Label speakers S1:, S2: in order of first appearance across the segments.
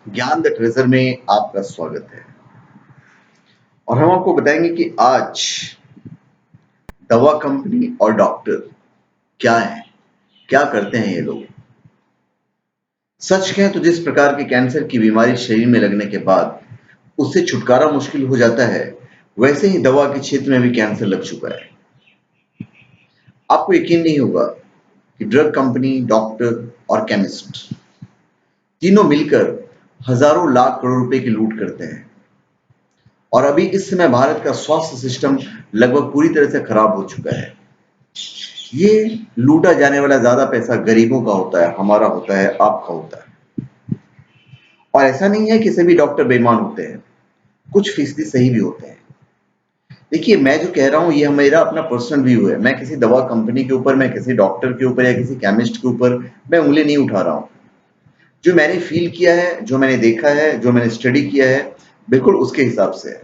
S1: ज्ञान the treasure में आपका स्वागत है। और हम आपको बताएंगे कि आज दवा कंपनी और डॉक्टर क्या है, क्या करते हैं ये लोग। सच कहें तो जिस प्रकार के कैंसर की बीमारी शरीर में लगने के बाद उससे छुटकारा मुश्किल हो जाता है, वैसे ही दवा के क्षेत्र में भी कैंसर लग चुका है। आपको यकीन नहीं होगा कि ड्रग कंपनी, डॉक्टर और केमिस्ट तीनों मिलकर हजारों लाख करोड़ रुपए की लूट करते हैं। और अभी इस समय भारत का स्वास्थ्य सिस्टम लगभग पूरी तरह से खराब हो चुका है। ये लूटा जाने वाला ज्यादा पैसा गरीबों का होता है, हमारा होता है, आपका होता है। और ऐसा नहीं है कि सभी डॉक्टर बेईमान होते हैं, कुछ फीसदी सही भी होते हैं। देखिए, मैं जो कह रहा हूं ये मेरा अपना पर्सनल व्यू है। मैं किसी दवा कंपनी के ऊपर, मैं किसी डॉक्टर के ऊपर या किसी केमिस्ट के ऊपर मैं उंगली नहीं उठा रहा हूं। जो मैंने फील किया है, जो मैंने देखा है, जो मैंने स्टडी किया है, बिल्कुल उसके हिसाब से है।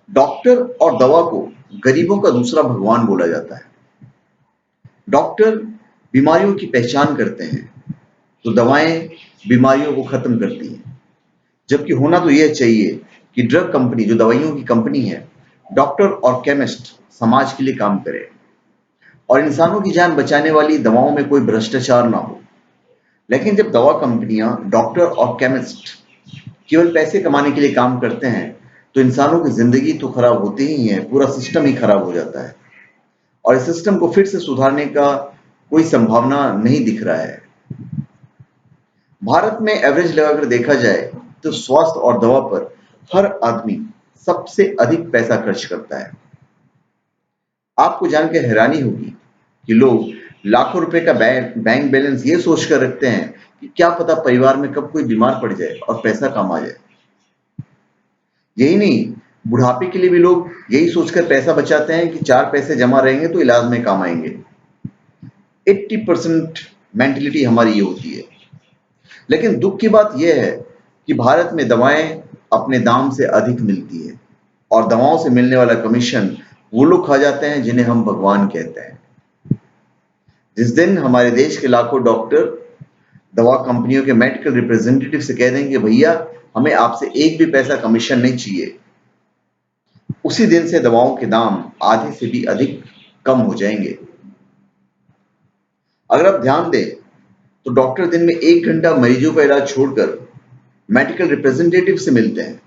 S1: डॉक्टर और दवा को गरीबों का दूसरा भगवान बोला जाता है। डॉक्टर बीमारियों की पहचान करते हैं, तो दवाएं बीमारियों को खत्म करती हैं। जबकि होना तो यह चाहिए कि ड्रग कंपनी, जो दवाइयों की कंपनी है, डॉक्टर और केमिस्ट समाज के लिए काम करे और इंसानों की जान बचाने वाली दवाओं में कोई भ्रष्टाचार ना हो। लेकिन जब दवा कंपनियां, डॉक्टर और केमिस्ट केवल पैसे कमाने के लिए काम करते हैं, तो इंसानों की जिंदगी तो खराब होती ही है, पूरा सिस्टम ही खराब हो जाता है। और इस सिस्टम को फिर से सुधारने का कोई संभावना नहीं दिख रहा है। भारत में एवरेज लगाकर देखा जाए तो स्वास्थ्य और दवा पर हर आदमी सबसे अधिक पैसा खर्च करता है। आपको जानकर हैरानी होगी कि लोग लाखों रुपए का बैंक बैलेंस ये सोचकर रखते हैं कि क्या पता परिवार में कब कोई बीमार पड़ जाए और पैसा कम आ जाए। यही नहीं, बुढ़ापे के लिए भी लोग यही सोचकर पैसा बचाते हैं कि 4 पैसे जमा रहेंगे तो इलाज में काम आएंगे। 80% मेंटेलिटी हमारी ये होती है। लेकिन दुख की बात यह है कि भारत में दवाएं अपने दाम से अधिक मिलती है और दवाओं से मिलने वाला कमीशन वो लोग खा जाते हैं जिन्हें हम भगवान कहते हैं। जिस दिन हमारे देश के लाखों डॉक्टर दवा कंपनियों के मेडिकल रिप्रेजेंटेटिव से कह देंगे भैया हमें आपसे एक भी पैसा कमीशन नहीं चाहिए, उसी दिन से दवाओं के दाम आधे से भी अधिक कम हो जाएंगे। अगर आप ध्यान दें तो डॉक्टर दिन में 1 घंटा मरीजों का इलाज छोड़कर मेडिकल रिप्रेजेंटेटिव से मिलते हैं।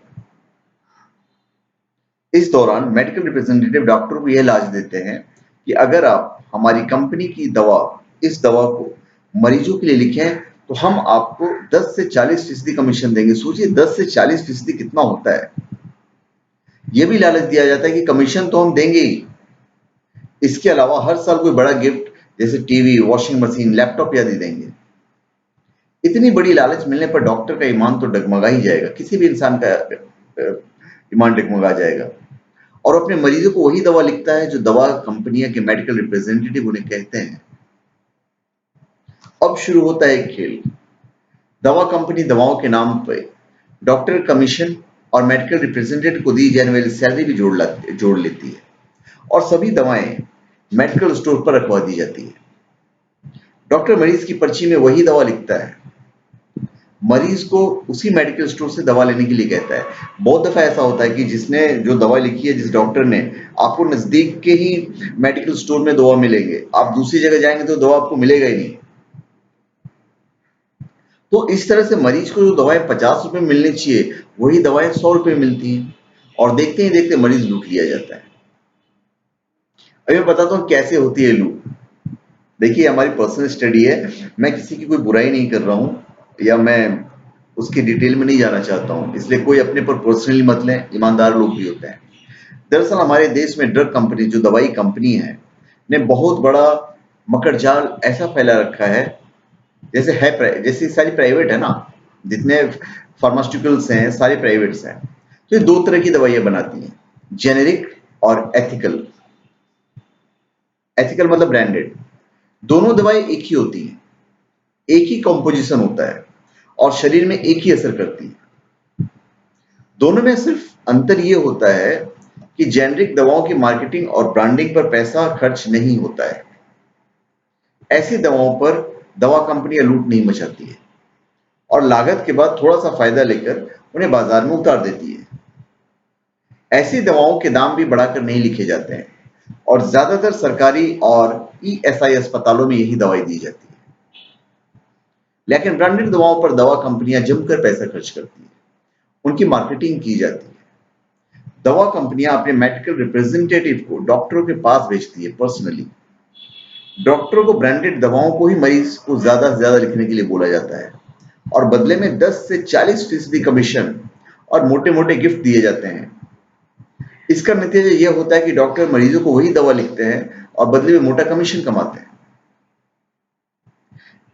S1: इस दौरान मेडिकल रिप्रेजेंटेटिव डॉक्टर को यह लालच देते हैं कि अगर आप हमारी कंपनी की दवा, इस दवा को मरीजों के लिए लिखें तो हम आपको 10 से 40% कमीशन देंगे। सोचिए 10 से 40% कितना होता है। यह भी लालच दिया जाता है कि कमीशन तो हम देंगे ही, इसके अलावा हर साल कोई बड़ा गिफ्ट जैसे टीवी, वॉशिंग मशीन, लैपटॉप आदि देंगे। इतनी बड़ी लालच मिलने पर डॉक्टर का ईमान तो डगमगा ही जाएगा, किसी भी इंसान का ईमान डगमगा जाएगा और अपने मरीजों को वही दवा लिखता है जो दवा कंपनियां के मेडिकल रिप्रेजेंटेटिव उन्हें कहते हैं। अब शुरू होता है एक खेल। दवा कंपनी दवाओं के नाम पर डॉक्टर कमीशन और मेडिकल रिप्रेजेंटेटिव को दी जाने वाली सैलरी भी जोड़ लेती है और सभी दवाएं मेडिकल स्टोर पर रखवा दी जाती है। डॉक्टर मरीज की पर्ची में वही दवा लिखता है, मरीज को उसी मेडिकल स्टोर से दवा लेने के लिए कहता है। बहुत दफा ऐसा होता है कि जिसने जो दवा लिखी है, जिस डॉक्टर ने, आपको नजदीक के ही मेडिकल स्टोर में दवा मिलेंगे, आप दूसरी जगह जाएंगे तो दवा आपको मिलेगा ही नहीं। तो इस तरह से मरीज को जो दवाएं 50 रुपए मिलनी चाहिए, वही दवाएं 100 रुपए मिलती हैं और देखते ही देखते मरीज लूट लिया जाता है। अभी मैं बताता हूँ कैसे होती है लूट। देखिए, हमारी पर्सनल स्टडी है, मैं किसी की कोई बुराई नहीं कर रहा हूँ या मैं उसकी डिटेल में नहीं जाना चाहता हूँ, इसलिए कोई अपने पर पर्सनली मत लें, ईमानदार लोग भी होते हैं। दरअसल हमारे देश में ड्रग कंपनी, जो दवाई कंपनी है, ने बहुत बड़ा मकड़जाल ऐसा फैला रखा है, जैसे सारी प्राइवेट है ना, जितने फार्मास्यूटिकल्स हैं सारे प्राइवेट्स हैं। तो ये 2 तरह की दवाइयां बनाती हैं, जेनेरिक और एथिकल। एथिकल मतलब ब्रांडेड। दोनों दवाएं एक ही होती हैं, एक ही कंपोजिशन होता है और शरीर में एक ही असर करती है। दोनों में सिर्फ अंतर यह होता है कि जेनेरिक दवाओं की मार्केटिंग और ब्रांडिंग पर पैसा खर्च नहीं होता है। ऐसी दवाओं पर दवा कंपनियां लूट नहीं मचाती है और लागत के बाद थोड़ा सा फायदा लेकर उन्हें बाजार में उतार देती है। ऐसी दवाओं के दाम भी बढ़ाकर नहीं लिखे जाते हैं और ज्यादातर सरकारी और ईएसआई अस्पतालों में यही दवाई दी जाती है। लेकिन ब्रांडेड दवाओं पर दवा कंपनियां जमकर पैसा खर्च करती हैं, उनकी मार्केटिंग की जाती है। दवा कंपनियां अपने मेडिकल रिप्रेजेंटेटिव को डॉक्टरों के पास भेजती है पर्सनली। डॉक्टरों को ब्रांडेड दवाओं को ही मरीज को ज्यादा से ज्यादा लिखने के लिए बोला जाता है और बदले में 10 से 40% कमीशन और मोटे मोटे गिफ्ट दिए जाते हैं। इसका नतीजा यह होता है कि डॉक्टर मरीजों को वही दवा लिखते हैं और बदले में मोटा कमीशन कमाते हैं।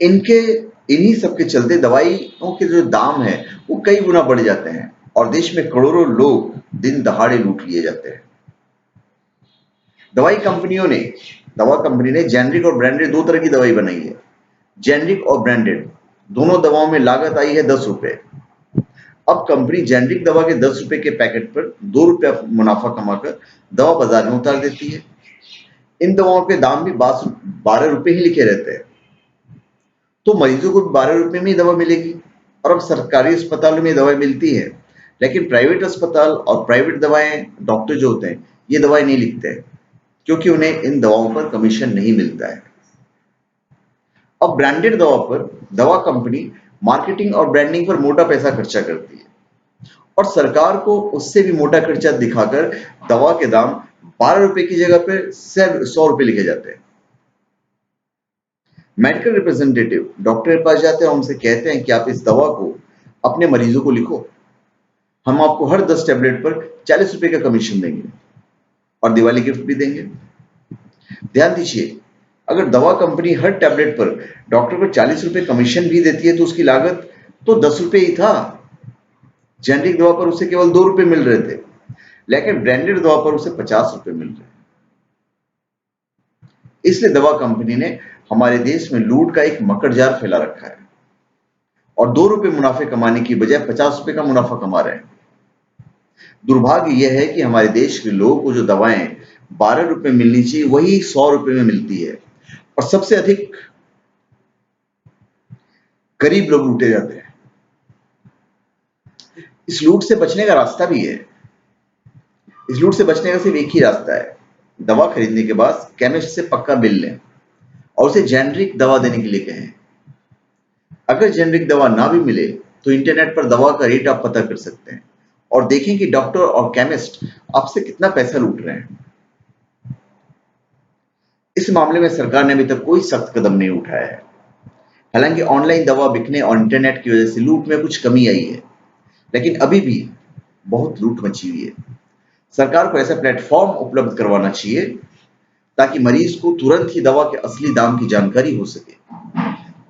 S1: इनके इन्हीं सब के चलते दवाइयों के जो दाम है वो कई गुना बढ़ जाते हैं और देश में करोड़ों लोग दिन दहाड़े लूट लिए जाते हैं। दवा कंपनी ने जेनरिक और ब्रांडेड दो तरह की दवाई बनाई है। जेनरिक और ब्रांडेड दोनों दवाओं में लागत आई है 10 रुपए। अब कंपनी जेनरिक दवा के 10 रुपए के पैकेट पर 2 रुपया मुनाफा कमाकर दवा बाजार में उतार देती है। इन दवाओं के दाम भी 12 रुपए ही लिखे रहते हैं, तो मरीजों को 12 रुपए में ही दवा मिलेगी। और अब सरकारी अस्पतालों में दवाई मिलती है, लेकिन प्राइवेट अस्पताल और प्राइवेट दवाएं डॉक्टर जो होते हैं ये दवाएं नहीं लिखते हैं, क्योंकि उन्हें इन दवाओं पर कमीशन नहीं मिलता है। अब ब्रांडेड दवा पर दवा कंपनी मार्केटिंग और ब्रांडिंग पर मोटा पैसा खर्चा करती है और सरकार को उससे भी मोटा खर्चा दिखाकर दवा के दाम 12 रुपए की जगह पर 100 रुपए लिखे जाते हैं। मेडिकल रिप्रेजेंटेटिव डॉक्टर के पास जाते हैं और उनसे कहते हैं कि आप इस दवा को अपने मरीजों को लिखो, हम आपको हर 10 टैबलेट पर 40 रुपए का कमीशन देंगे और दिवाली गिफ्ट भी देंगे। ध्यान दीजिए, अगर दवा कंपनी हर टैबलेट पर डॉक्टर को 40 रुपए कमीशन भी देती है तो उसकी लागत तो 10 रुपए ही था। जेनरिक दवा पर उसे केवल 2 रुपए मिल रहे थे, लेकिन ब्रांडेड दवा पर उसे 50 रुपए मिल रहे हैं। इसलिए दवा कंपनी ने हमारे देश में लूट का एक मकड़जाल फैला रखा है और 2 रुपए मुनाफे कमाने की बजाय 50 रुपए का मुनाफा कमा रहे हैं। दुर्भाग्य यह है कि हमारे देश के लोगों को जो दवाएं 12 रुपए मिलनी चाहिए वही 100 रुपए में मिलती है और सबसे अधिक गरीब लोग लूटे जाते हैं। इस लूट से बचने का रास्ता भी है। इस लूट से बचने का सिर्फ एक ही रास्ता है, दवा खरीदने के बाद केमिस्ट से पक्का बिल लें और उसे जेनरिक दवा देने के लिए कहें। अगर जेनरिक दवा ना भी मिले तो इंटरनेट पर दवा का रेट आप पता कर सकते हैं और देखें कि डॉक्टर और केमिस्ट आपसे कितना पैसा लूट रहे हैं। इस मामले में सरकार ने अभी तक कोई सख्त कदम नहीं उठाया है। हालांकि ऑनलाइन दवा बिकने और इंटरनेट की वजह से लूट में कुछ कमी आई है, लेकिन अभी भी बहुत लूट मची हुई है। सरकार को ऐसा प्लेटफॉर्म उपलब्ध करवाना चाहिए ताकि मरीज को तुरंत ही दवा के असली दाम की जानकारी हो सके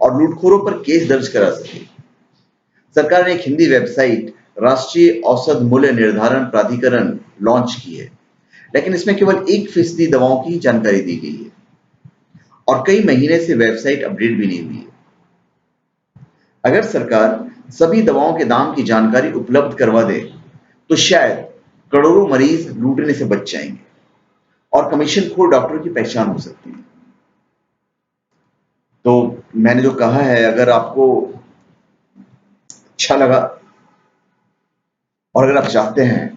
S1: और लूटखोरों पर केस दर्ज करा सके। सरकार ने एक हिंदी वेबसाइट राष्ट्रीय औसत मूल्य निर्धारण प्राधिकरण लॉन्च की है, लेकिन इसमें केवल 1% दवाओं की जानकारी दी गई है और कई महीने से वेबसाइट अपडेट भी नहीं हुई है। अगर सरकार सभी दवाओं के दाम की जानकारी उपलब्ध करवा दे तो शायद करोड़ों मरीज लूटने से बच जाएंगे और कमीशनखोर डॉक्टर की पहचान हो सकती है। तो मैंने जो कहा है, अगर आपको अच्छा लगा और अगर आप चाहते हैं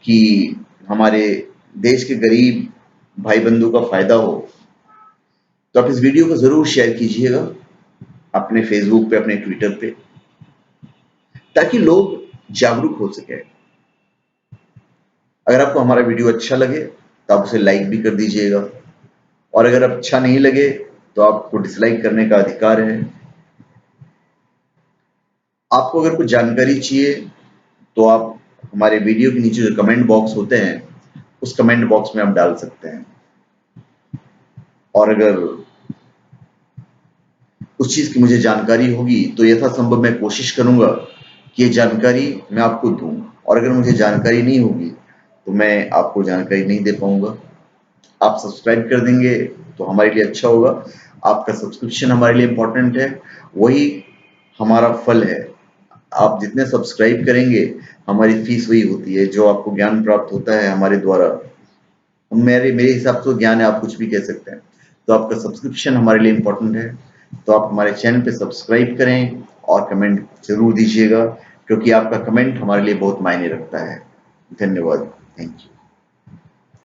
S1: कि हमारे देश के गरीब भाई बंधु का फायदा हो तो आप इस वीडियो को जरूर शेयर कीजिएगा अपने फेसबुक पे, अपने ट्विटर पे, ताकि लोग जागरूक हो सके। अगर आपको हमारा वीडियो अच्छा लगे तो आप उसे लाइक भी कर दीजिएगा और अगर अच्छा नहीं लगे तो आपको डिसलाइक करने का अधिकार है। आपको अगर कुछ जानकारी चाहिए तो आप हमारे वीडियो के नीचे जो कमेंट बॉक्स होते हैं उस कमेंट बॉक्स में आप डाल सकते हैं और अगर उस चीज की मुझे जानकारी होगी तो यथासंभव मैं कोशिश करूंगा कि ये जानकारी मैं आपको दूं और अगर मुझे जानकारी नहीं होगी तो मैं आपको जानकारी नहीं दे पाऊंगा। आप सब्सक्राइब कर देंगे तो हमारे लिए अच्छा होगा। आपका सब्सक्रिप्शन हमारे लिए इम्पोर्टेंट है, वही हमारा फल है। आप जितने सब्सक्राइब करेंगे हमारी फीस वही होती है, जो आपको ज्ञान प्राप्त होता है हमारे द्वारा। मेरे हिसाब से ज्ञान है, आप कुछ भी कह सकते हैं। तो आपका सब्सक्रिप्शन हमारे लिए इम्पोर्टेंट है, तो आप हमारे चैनल पे सब्सक्राइब करें और कमेंट जरूर दीजिएगा, क्योंकि आपका कमेंट हमारे लिए बहुत मायने रखता है। धन्यवाद। Thank you.